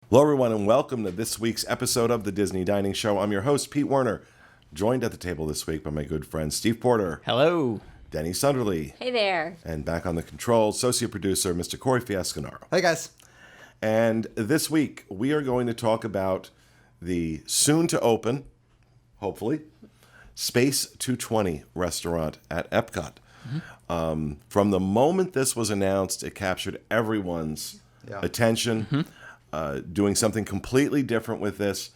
Hello, everyone, and welcome to this week's episode of the Disney Dining Show. I'm your host, Pete Werner, joined at the table this week by my good friend, Steve Porter. Hello. Denny Sunderly. Hey there. And back on the controls, associate producer, Mr. Corey Fiasconaro. Hey, guys. And this week, we are going to talk about the soon-to-open, hopefully, Space 220 restaurant at Epcot. Mm-hmm. From the moment this was announced, it captured everyone's attention. Mm-hmm. Doing something completely different with this.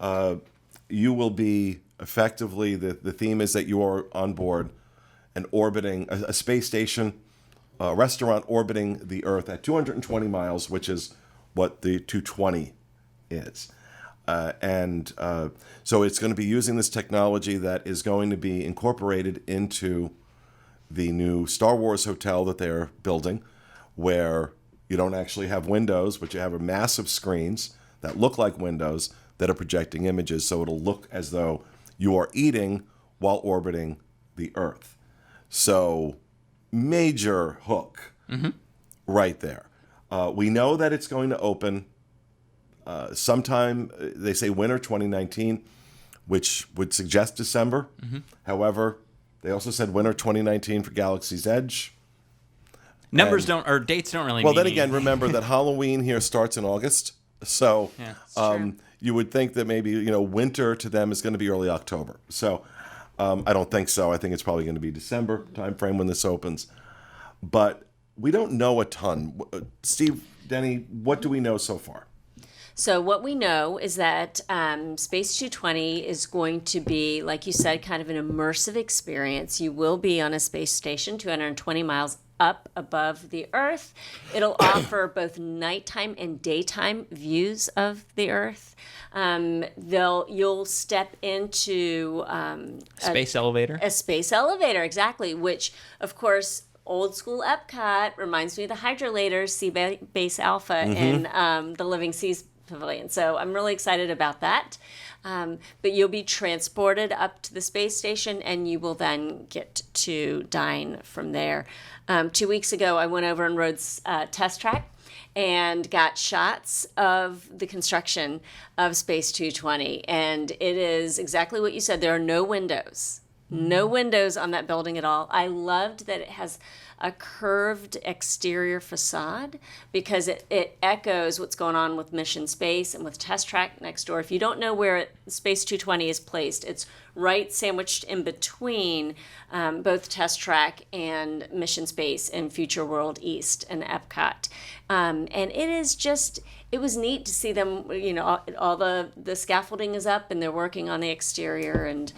You will be effectively, the theme is that you are on board and orbiting a space station, a restaurant orbiting the Earth at 220 miles, which is what the 220 is. So it's going to be using this technology that is going to be incorporated into the new Star Wars hotel that they're building, where you don't actually have windows, but you have massive screens that look like windows that are projecting images, so it'll look as though you are eating while orbiting the Earth. So, major hook right there. We know that it's going to open sometime, they say winter 2019, which would suggest December. Mm-hmm. However, they also said winter 2019 for Galaxy's Edge. Dates don't really mean Well, then again, remember that Halloween here starts in August. So you would think that maybe, winter to them is going to be early October. So I don't think so. I think it's probably going to be December timeframe when this opens. But we don't know a ton. Steve, Denny, what do we know so far? So what we know is that Space 220 is going to be, like you said, kind of an immersive experience. You will be on a space station 220 miles up above the Earth. It'll offer both nighttime and daytime views of the Earth. You'll step into a space elevator, exactly, which, of course, old school Epcot reminds me of the Hydrolators, Sea Base Alpha, in the Living Seas Pavilion. So I'm really excited about that. But you'll be transported up to the space station, and you will then get to dine from there. 2 weeks ago, I went over and rode Test Track and got shots of the construction of Space 220. And it is exactly what you said. There are no windows. No windows on that building at all. I loved that it has a curved exterior facade because it echoes what's going on with Mission Space and with Test Track next door. If you don't know where Space 220 is placed, it's right sandwiched in between both Test Track and Mission Space and Future World East and Epcot. And it was neat to see them, all the scaffolding is up and they're working on the exterior, and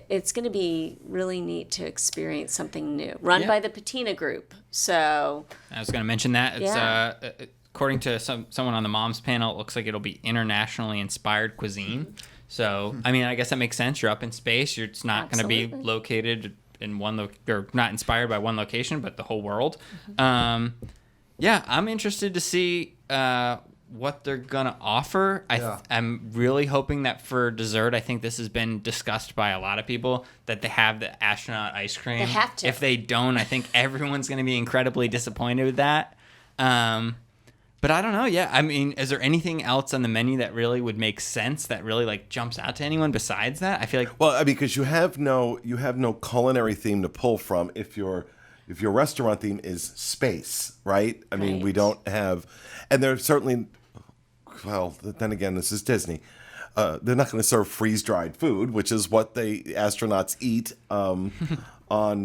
it's going to be really neat to experience something new, run by the Patina Group. So I was going to mention that. It's according to someone on the Moms panel, it looks like it'll be internationally inspired cuisine. So, I mean, I guess that makes sense. You're up in space. It's not going to be located in or not inspired by one location, but the whole world. I'm interested to see what they're gonna offer. I'm really hoping that for dessert, I think this has been discussed by a lot of people, that they have the astronaut ice cream. They have to. If they don't, I think everyone's gonna be incredibly disappointed with that. But I don't know. Yeah, I mean, is there anything else on the menu that really would make sense, that really jumps out to anyone besides that? I feel like because you have no culinary theme to pull from if your restaurant theme is space, right? I mean, we don't have, and there's certainly. Well, then again, this is Disney. They're not going to serve freeze-dried food, which is what the astronauts eat on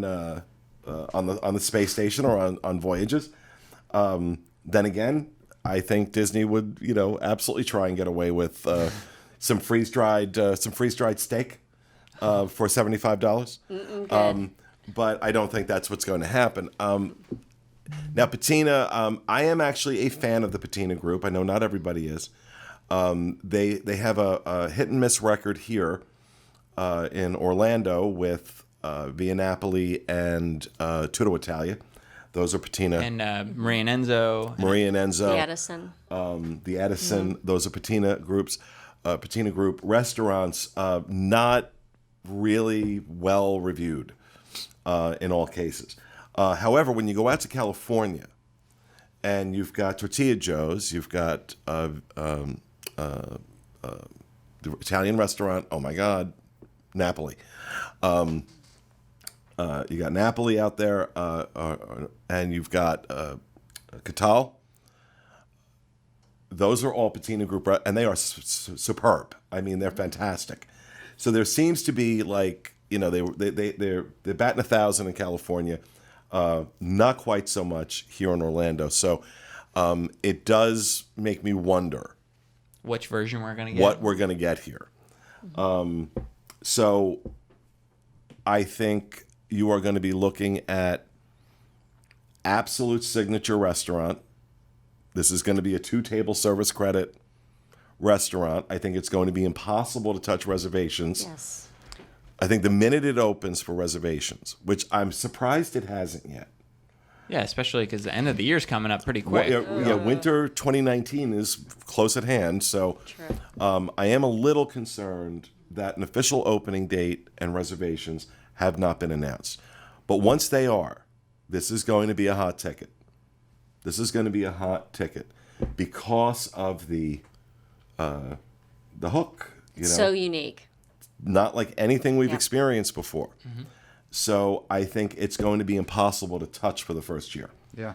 the space station or on voyages. Then again, I think Disney would, absolutely try and get away with some freeze-dried steak for $75. But I don't think that's what's going to happen. Now, Patina, I am actually a fan of the Patina Group. I know not everybody is. They have a hit and miss record here in Orlando with Via Napoli and Tutto Italia. Those are Patina. And Marie and Enzo. The Edison. The Edison. Mm-hmm. Those are Patina groups. Patina Group restaurants, not really well reviewed in all cases. However, when you go out to California, and you've got Tortilla Joe's. You've got the Italian restaurant. Oh my God, Napoli. You got Napoli out there, and you've got Catal. Those are all Patina Group, and they are superb. I mean, they're fantastic. So there seems to be like, they're batting 1,000 in California, not quite so much here in Orlando. So it does make me wonder which version we're going to get. What we're going to get here. So I think you are going to be looking at absolute signature restaurant. This is going to be a 2-table service credit restaurant. I think it's going to be impossible to touch reservations. Yes. I think the minute it opens for reservations, which I'm surprised it hasn't yet. Yeah, especially because the end of the year is coming up pretty quick. Winter 2019 is close at hand. So I am a little concerned that an official opening date and reservations have not been announced. But once they are, this is going to be a hot ticket. This is going to be a hot ticket because of the hook. So unique. Not like anything we've experienced before. So I think it's going to be impossible to touch for the first year. Yeah.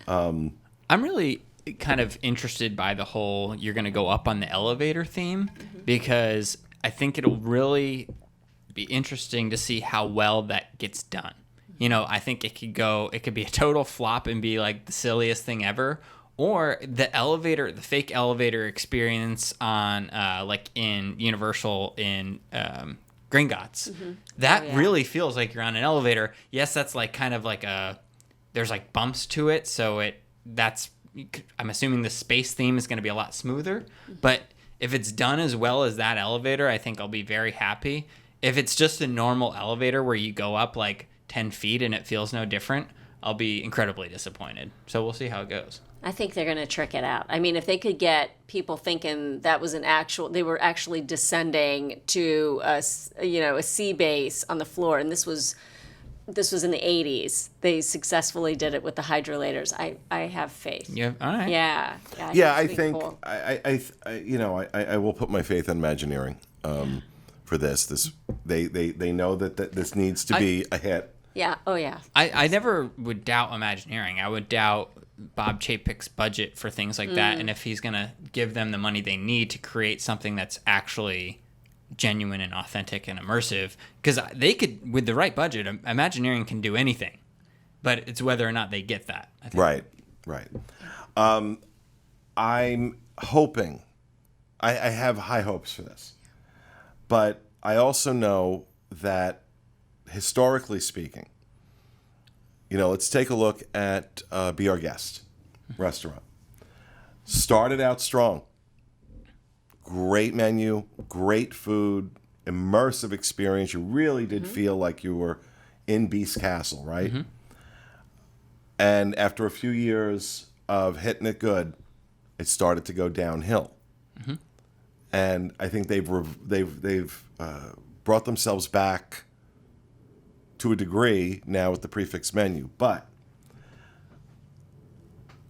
I'm really kind of interested by the whole you're going to go up on the elevator theme because I think it'll really be interesting to see how well that gets done. I think it could be a total flop and be like the silliest thing ever, or the fake elevator experience on like in Universal in Gringotts. That really feels like you're on an elevator. Yes, that's like kind of like there's like bumps to it, so I'm assuming the space theme is going to be a lot smoother, but if it's done as well as that elevator, I think I'll be very happy. If it's just a normal elevator where you go up like 10 feet and it feels no different, I'll be incredibly disappointed. So we'll see how it goes. I think they're going to trick it out. I mean, if they could get people thinking that was they were actually descending to a sea base on the floor, and this was in the 80s. They successfully did it with the hydrolators. I have faith. Yeah. All right. Yeah. I think cool. I will put my faith in Imagineering for this. They know that this needs to be a hit. Yeah. Oh yeah. I never would doubt Imagineering. I would doubt Bob Chapek's budget for things like that, and if he's going to give them the money they need to create something that's actually genuine and authentic and immersive, because they could, with the right budget, Imagineering can do anything, but it's whether or not they get that. I think. Right. I'm hoping, I have high hopes for this, but I also know that historically speaking, let's take a look at Be Our Guest restaurant. Started out strong. Great menu, great food, immersive experience. You really did feel like you were in Beast Castle, right? And after a few years of hitting it good, it started to go downhill. And I think they've brought themselves back to a degree now with the prefix menu. But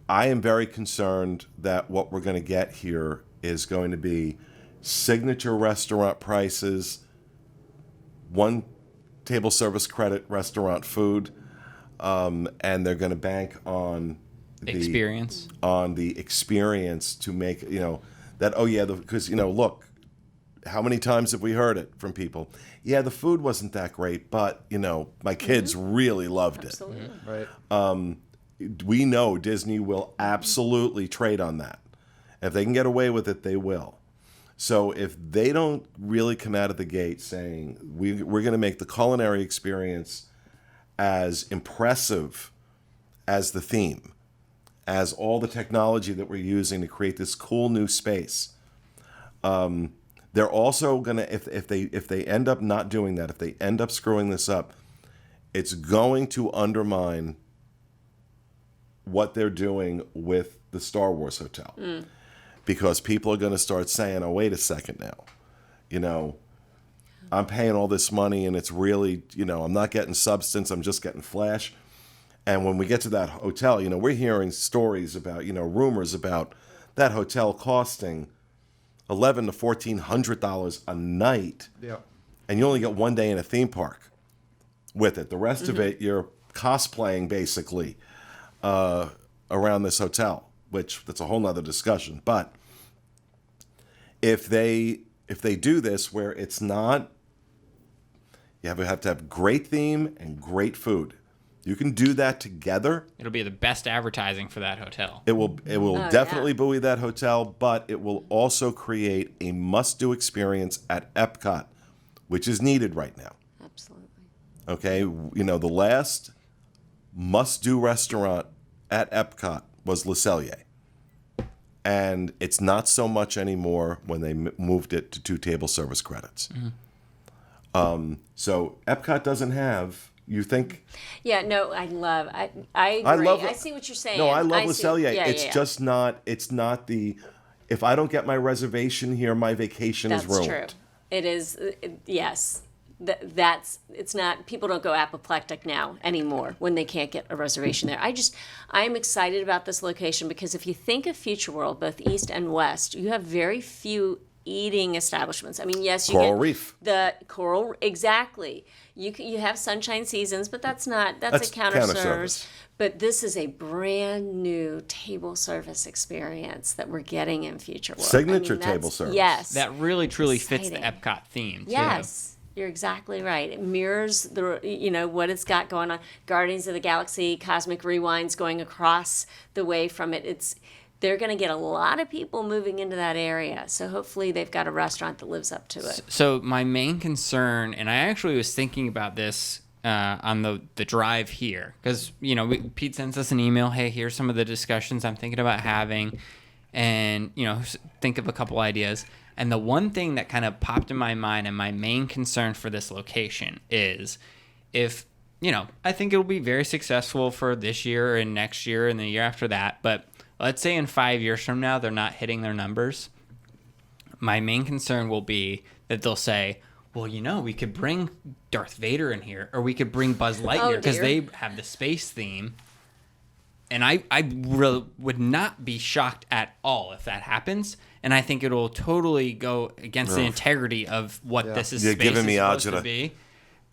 I am very concerned that what we're going to get here is going to be signature restaurant prices, 1-table service credit restaurant food, and they're going to bank on the experience to make, because, look, how many times have we heard it from people? Yeah, the food wasn't that great, but, my kids really loved it. Absolutely. Right. We know Disney will absolutely trade on that. If they can get away with it, they will. So if they don't really come out of the gate saying, we're going to make the culinary experience as impressive as the theme, as all the technology that we're using to create this cool new space, they're also going to, if they end up not doing that, if they end up screwing this up, it's going to undermine what they're doing with the Star Wars Hotel. Because people are going to start saying, oh, wait a second now. I'm paying all this money and it's really, I'm not getting substance, I'm just getting flash. And when we get to that hotel, we're hearing stories about, rumors about that hotel costing $1,100 to $1,400 a night. Yeah. And you only get one day in a theme park with it. The rest of it, you're cosplaying basically around this hotel, which that's a whole nother discussion. But if they do this where it's not, you have to have great theme and great food. You can do that together. It'll be the best advertising for that hotel. It will definitely buoy that hotel, but it will also create a must-do experience at Epcot, which is needed right now. Absolutely. Okay, the last must-do restaurant at Epcot was Le Cellier. And it's not so much anymore when they moved it to 2 table service credits. So Epcot doesn't have, you think? Yeah, no, I agree. I see what you're saying. No, I love Le Cellier. Yeah, it's just not, it's not the, if I don't get my reservation here, my vacation is ruined. That's true. It is, yes. It's not, people don't go apoplectic now anymore when they can't get a reservation there. I'm excited about this location because if you think of Future World, both East and West, you have very few eating establishments. I mean, yes, you Coral get Reef. The Coral, exactly. You have Sunshine Seasons, but that's a counter service. But this is a brand new table service experience that we're getting in Future World. Signature table service. Yes. That really truly fits the Exciting. Epcot theme, too. Yes, you're exactly right. It mirrors what it's got going on. Guardians of the Galaxy, Cosmic Rewinds going across the way from it. They're going to get a lot of people moving into that area. So hopefully they've got a restaurant that lives up to it. So my main concern, and I actually was thinking about this on the drive here, because Pete sends us an email. Hey, here's some of the discussions I'm thinking about having, and think of a couple ideas. And the one thing that kind of popped in my mind, and my main concern for this location is, if I think it'll be very successful for this year and next year and the year after that, but let's say in 5 years from now they're not hitting their numbers. My main concern will be that they'll say, well, we could bring Darth Vader in here, or we could bring Buzz Lightyear because they have the space theme. And I really would not be shocked at all if that happens. And I think it'll totally go against the integrity of what this is supposed to be.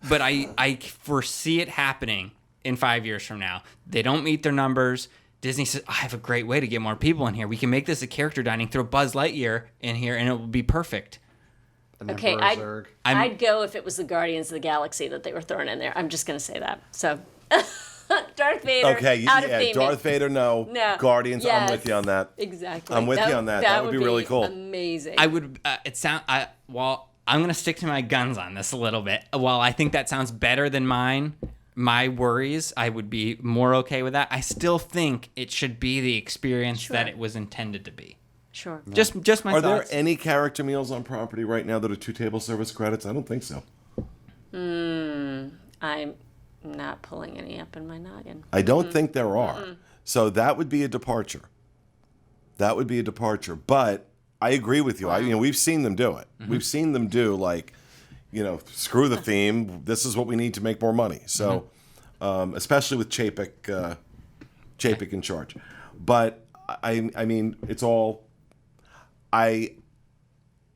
But I foresee it happening in 5 years from now. They don't meet their numbers. Disney says, I have a great way to get more people in here. We can make this a character dining, throw Buzz Lightyear in here, and it will be perfect. Okay, I'd go if it was the Guardians of the Galaxy that they were throwing in there. I'm just going to say that. So, Darth Vader, out of theming. Darth Vader, no. Guardians, yes. I'm with you on that. Exactly. I'm with you on that. That would be really cool. Amazing. I would, I'm going to stick to my guns on this a little bit. While I think that sounds better than my worries, I would be more okay with that. I still think it should be the experience that it was intended to be. Sure. No. Just my thoughts. Are there any character meals on property right now that are 2 table service credits? I don't think so. I'm not pulling any up in my noggin. I don't think there are. So that would be a departure. But I agree with you. Wow. We've seen them do it. We've seen them do screw the theme. This is what we need to make more money. So, especially with Chapek in charge. But I mean, it's all. I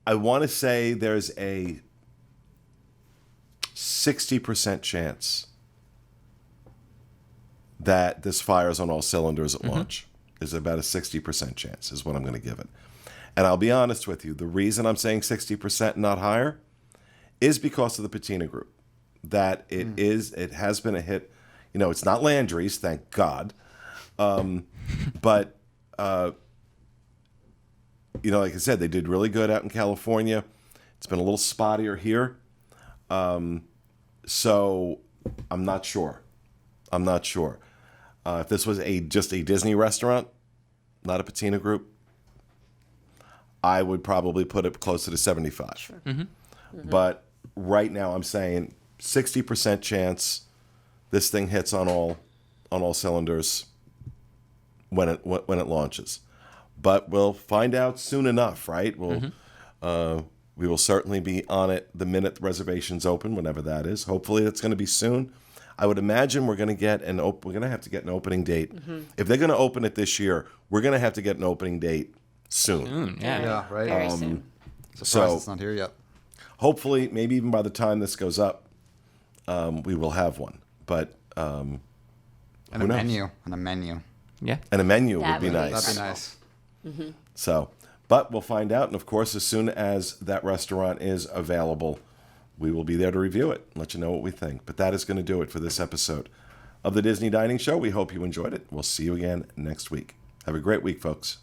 want to say there's a 60% chance that this fires on all cylinders at launch. There's about a 60% chance is what I'm going to give it. And I'll be honest with you, the reason I'm saying 60% not higher is because of the Patina Group. That it has been a hit. It's not Landry's, thank God. But like I said, they did really good out in California. It's been a little spottier here. So I'm not sure. If this was just a Disney restaurant, not a Patina Group, I would probably put it closer to 75. Sure. But right now I'm saying 60% chance this thing hits on all cylinders when it launches. But we'll find out soon enough, right? We will certainly be on it the minute the reservations open, whenever that is. Hopefully that's going to be soon. I would imagine we're going to get we're going to have to get an opening date. If they're going to open it this year, we're going to have to get an opening date soon. Yeah, right. Very soon. Surprised it's not here yet. Hopefully, maybe even by the time this goes up, we will have one. But And who a knows? menu. And a menu. Yeah. And a menu That would be would be nice. That'd be nice. So, but we'll find out. And of course, as soon as that restaurant is available, we will be there to review it and let you know what we think. But that is going to do it for this episode of the Disney Dining Show. We hope you enjoyed it. We'll see you again next week. Have a great week, folks.